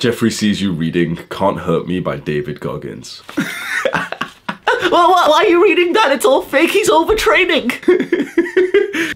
Jeffrey Sees You Reading Can't Hurt Me by David Goggins. Well, why are you reading that? It's all fake. He's overtraining.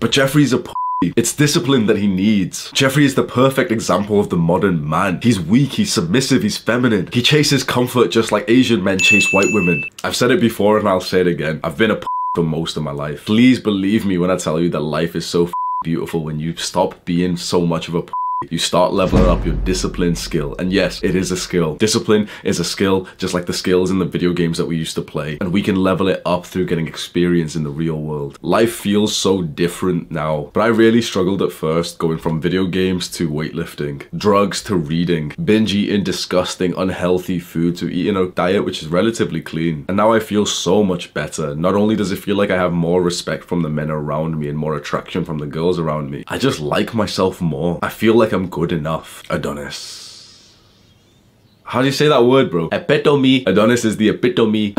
But Jeffrey's a p***. It's discipline that he needs. Jeffrey is the perfect example of the modern man. He's weak, he's submissive, he's feminine. He chases comfort just like Asian men chase white women. I've said it before and I'll say it again. I've been a p*** for most of my life. Please believe me when I tell you that life is so beautiful when you stop being so much of a p***. You start leveling up your discipline skill. And yes, it is a skill. Discipline is a skill, just like the skills in the video games that we used to play. And we can level it up through getting experience in the real world. Life feels so different now. But I really struggled at first, going from video games to weightlifting, drugs to reading, binge eating disgusting, unhealthy food to eating a diet which is relatively clean. And now I feel so much better. Not only does it feel like I have more respect from the men around me and more attraction from the girls around me, I just like myself more. I feel like I'm good enough. Adonis. How do you say that word, bro? Epitome. Adonis is the epitome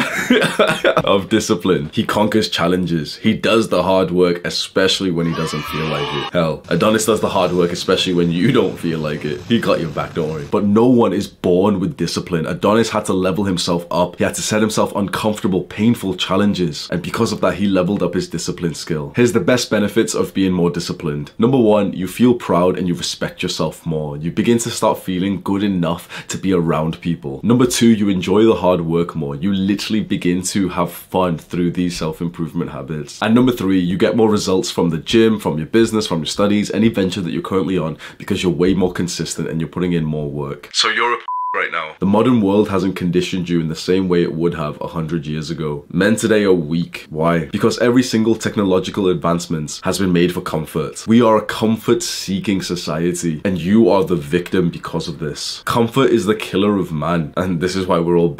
of discipline. He conquers challenges. He does the hard work, especially when he doesn't feel like it. Hell, Adonis does the hard work, especially when you don't feel like it. He got your back, don't worry. But no one is born with discipline. Adonis had to level himself up. He had to set himself uncomfortable, painful challenges. And because of that, he leveled up his discipline skill. Here's the best benefits of being more disciplined. Number one, you feel proud and you respect yourself more. You begin to start feeling good enough to be around people. Number two, you enjoy the hard work more. You literally begin to have fun through these self-improvement habits. And number three, you get more results from the gym, from your business, from your studies, any venture that you're currently on, because you're way more consistent and you're putting in more work. So you're a right now. The modern world hasn't conditioned you in the same way it would have 100 years ago. Men today are weak. Why? Because every single technological advancement has been made for comfort. We are a comfort-seeking society, and you are the victim because of this. Comfort is the killer of man, and this is why we're all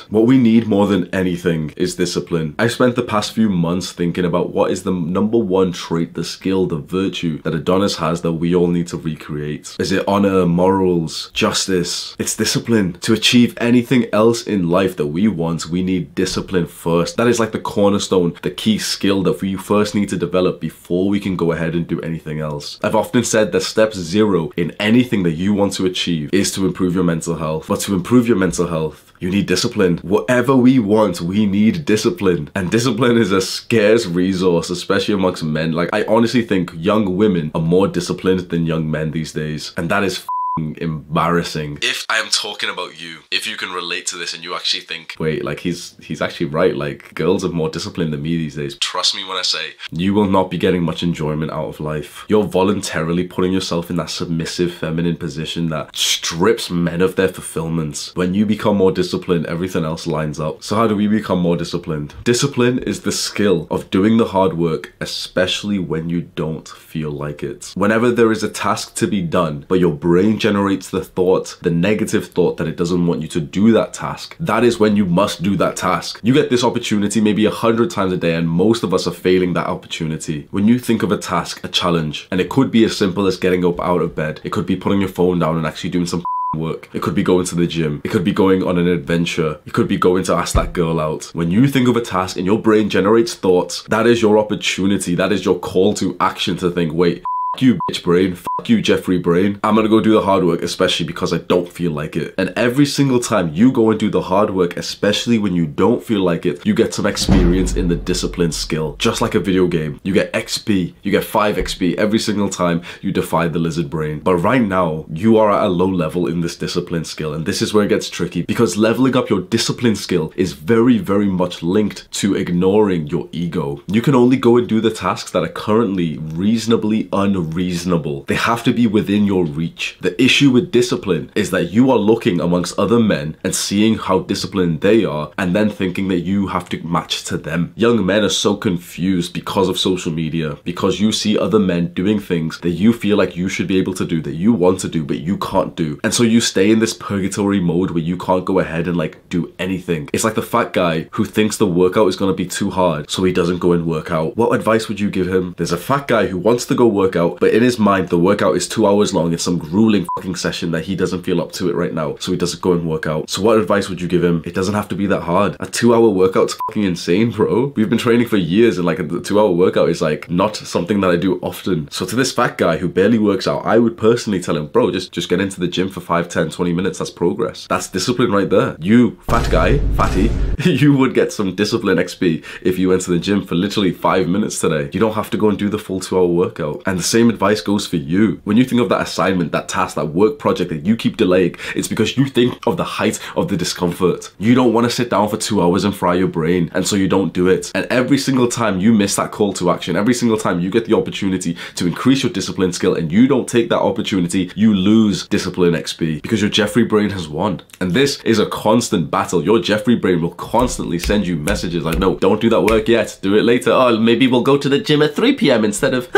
what we need more than anything is discipline. I spent the past few months thinking about what is the number one trait, the skill, the virtue that Adonis has that we all need to recreate. Is it honor, morals, justice? It's discipline. To achieve anything else in life that we want, we need discipline first. That is like the cornerstone, the key skill that we first need to develop before we can go ahead and do anything else. I've often said that step zero in anything that you want to achieve is to improve your mental health. But to improve your mental health, you need discipline. Whatever we want, we need discipline. And discipline is a scarce resource, especially amongst men. Like, I honestly think young women are more disciplined than young men these days. And that is embarrassing. If I am talking about you, if you can relate to this and you actually think, wait, like he's actually right, like girls are more disciplined than me these days. Trust me when I say, you will not be getting much enjoyment out of life. You're voluntarily putting yourself in that submissive feminine position that strips men of their fulfillment. When you become more disciplined, everything else lines up. So how do we become more disciplined? Discipline is the skill of doing the hard work, especially when you don't feel like it. Whenever there is a task to be done, but your brain generates the thought, the negative thought that it doesn't want you to do that task, that is when you must do that task. You get this opportunity maybe 100 times a day, and most of us are failing that opportunity. When you think of a task, a challenge, and it could be as simple as getting up out of bed, it could be putting your phone down and actually doing some work. It could be going to the gym. It could be going on an adventure. It could be going to ask that girl out. When you think of a task and your brain generates thoughts, that is your opportunity. That is your call to action to think, wait, f you bitch brain, f you Jeffrey brain, I'm gonna go do the hard work, especially because I don't feel like it. And every single time you go and do the hard work, especially when you don't feel like it, you get some experience in the discipline skill. Just like a video game, you get XP, you get 5 XP every single time you defy the lizard brain. But right now, you are at a low level in this discipline skill, and this is where it gets tricky, because leveling up your discipline skill is very, very much linked to ignoring your ego. You can only go and do the tasks that are currently reasonably unreasonable. They have to be within your reach. The issue with discipline is that you are looking amongst other men and seeing how disciplined they are, and then thinking that you have to match to them. Young men are so confused because of social media, because you see other men doing things that you feel like you should be able to do, that you want to do, but you can't do. And so you stay in this purgatory mode where you can't go ahead and like do anything. It's like the fat guy who thinks the workout is going to be too hard, so he doesn't go and work out. What advice would you give him? There's a fat guy who wants to go work out workout, but in his mind, the workout is 2 hours long. It's some grueling fucking session that he doesn't feel up to it right now, so he doesn't go and work out. So what advice would you give him? It doesn't have to be that hard. A 2-hour workout's fucking insane, bro. We've been training for years, and like a 2-hour workout is like not something that I do often. So to this fat guy who barely works out, I would personally tell him, bro, just get into the gym for 5, 10, 20 minutes. That's progress. That's discipline right there. You, fat guy, fatty, you would get some discipline XP if you went to the gym for literally 5 minutes today. You don't have to go and do the full 2-hour workout. And the same advice goes for you. When you think of that assignment, that task, that work project that you keep delaying, it's because you think of the height of the discomfort. You don't want to sit down for 2 hours and fry your brain, and so you don't do it. And every single time you miss that call to action, every single time you get the opportunity to increase your discipline skill and you don't take that opportunity, you lose discipline XP because your Jeffrey brain has won. And this is a constant battle. Your Jeffrey brain will constantly send you messages like, no, don't do that work yet, do it later. Oh, maybe we'll go to the gym at 3 p.m. instead of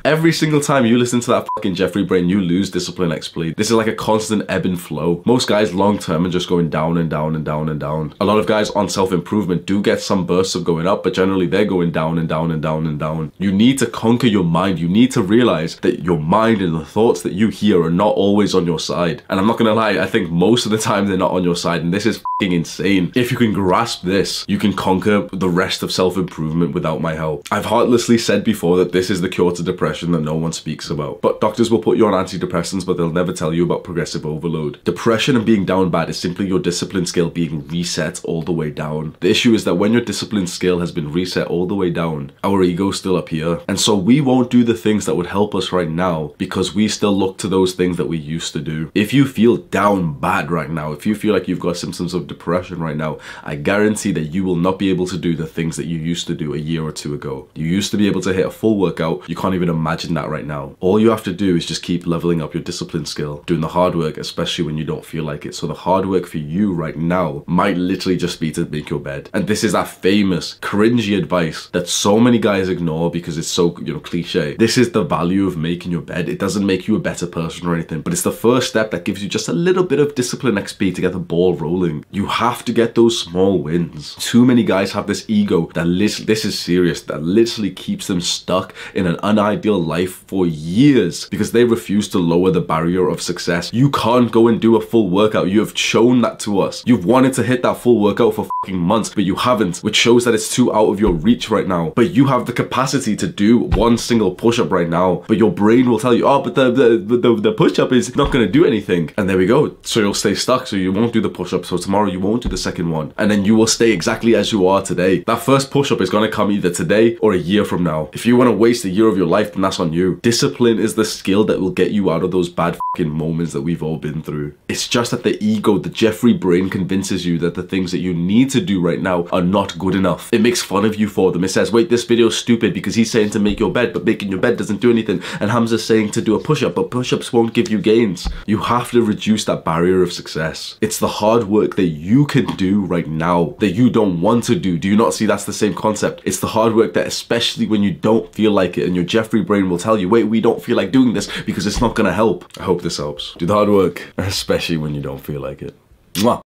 every single time you listen to that fucking Jeffrey brain, you lose discipline XP. This is like a constant ebb and flow. Most guys long term are just going down and down and down and down. A lot of guys on self-improvement do get some bursts of going up, but generally they're going down and down and down and down. You need to conquer your mind. You need to realize that your mind and the thoughts that you hear are not always on your side. And I'm not gonna lie, I think most of the time they're not on your side, and this is fucking insane. If you can grasp this, you can conquer the rest of self-improvement without my help. I've heartlessly said before that this is the cure to depression that no one speaks about. But doctors will put you on antidepressants, but they'll never tell you about progressive overload. Depression and being down bad is simply your discipline scale being reset all the way down. The issue is that when your discipline scale has been reset all the way down, our ego's still up here. And so we won't do the things that would help us right now because we still look to those things that we used to do. If you feel down bad right now, if you feel like you've got symptoms of depression right now, I guarantee that you will not be able to do the things that you used to do a year or two ago. You used to be able to hit a full workout. You can't even imagine that right now. All you have to do is just keep leveling up your discipline skill, doing the hard work, especially when you don't feel like it. So the hard work for you right now might literally just be to make your bed. And this is that famous cringy advice that so many guys ignore because it's so, you know, cliche. This is the value of making your bed. It doesn't make you a better person or anything, but it's the first step that gives you just a little bit of discipline XP to get the ball rolling. You have to get those small wins. Too many guys have this ego that this is serious, that literally keeps them stuck in an unideal life for years because they refuse to lower the barrier of success. You can't go and do a full workout. You have shown that to us. You've wanted to hit that full workout for fucking months, but you haven't, which shows that it's too out of your reach right now. But you have the capacity to do one single push-up right now, but your brain will tell you, oh, but the push-up is not going to do anything. And there we go. So you'll stay stuck. So you won't do the push-up. So tomorrow you won't do the second one. And then you will stay exactly as you are today. That first push-up is going to come either today or a year from now. If you want to waste a year of your life, then that's on you. Discipline is the skill that will get you out of those bad fucking moments that we've all been through. It's just that the ego, the Jeffrey brain convinces you that the things that you need to do right now are not good enough. It makes fun of you for them. It says, wait, this video's stupid because he's saying to make your bed, but making your bed doesn't do anything. And Hamza's saying to do a push-up, but push-ups won't give you gains. You have to reduce that barrier of success. It's the hard work that you can do right now that you don't want to do. Do you not see that's the same concept? It's the hard work that, especially when you don't feel like it, and your Jeffrey brain will tell you, wait, we don't feel like doing this because it's not gonna help. I hope this helps. Do the hard work, especially when you don't feel like it. Mwah.